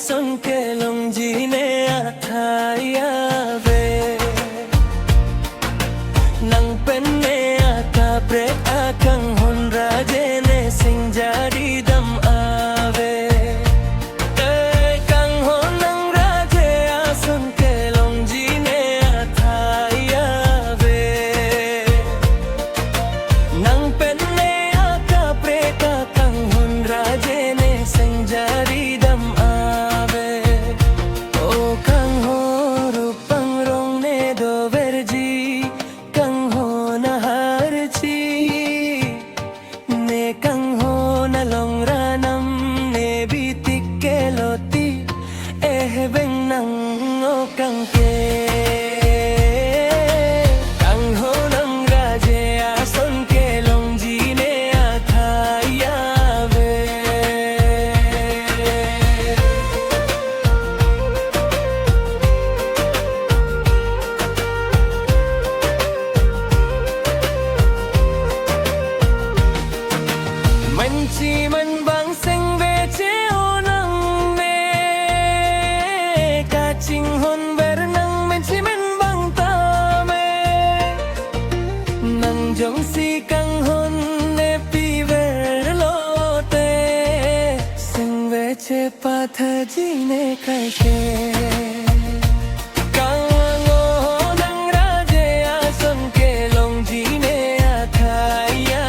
son ke long ji ne athaya ve nang pen ne aka pre akang hon raje ne sing jari dam ave kang hon nang raje son ke long ji ne athaya ve nang pen ne aka pre akang hon raje ne sing jari dam kang ke kang ho nang raje ason ke long ji ne athaya ve man chi man bang sing ve che ho nang ne ka ching hon jong si kang hon ne pi ver lo te sing ve che pa tha ji ne kai ke kang ngo nang ra je a son ke long ji ne a thaya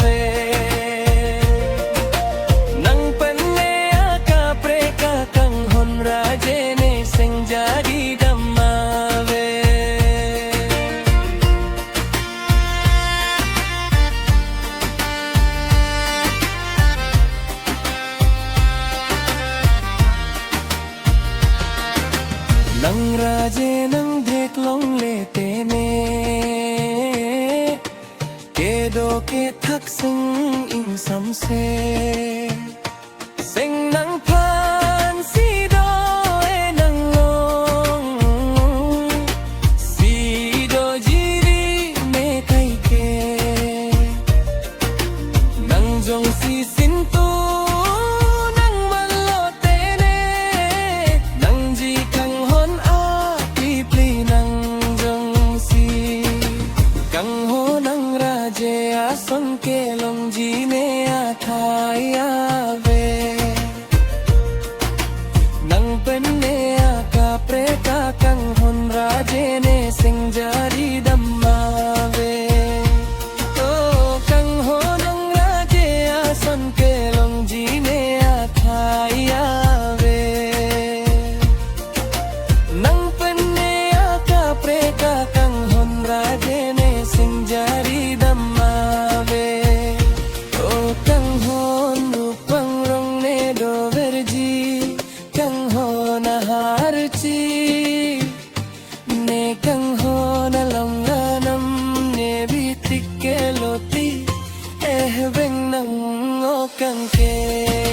ve nang pan ne a ka pre ka kang hon ra je ne sing jari dam nang raje nang dhek long le te ne ke do ke thak sing ing sam se sing nang phan si do e nang long si do ji ri me kai ke nang jong si sin tu son ke long ji ne athaya ve nang pen ne aka pre ka kang hon raje ne sing jari dam ve to kang ho nang raje son ke long ji ne athaya ve nang pen ne aka pre ka kang hon raje ne sing jari dam ne kang ho na long ranam ne bi tik ke loti eh beng nang o kang ke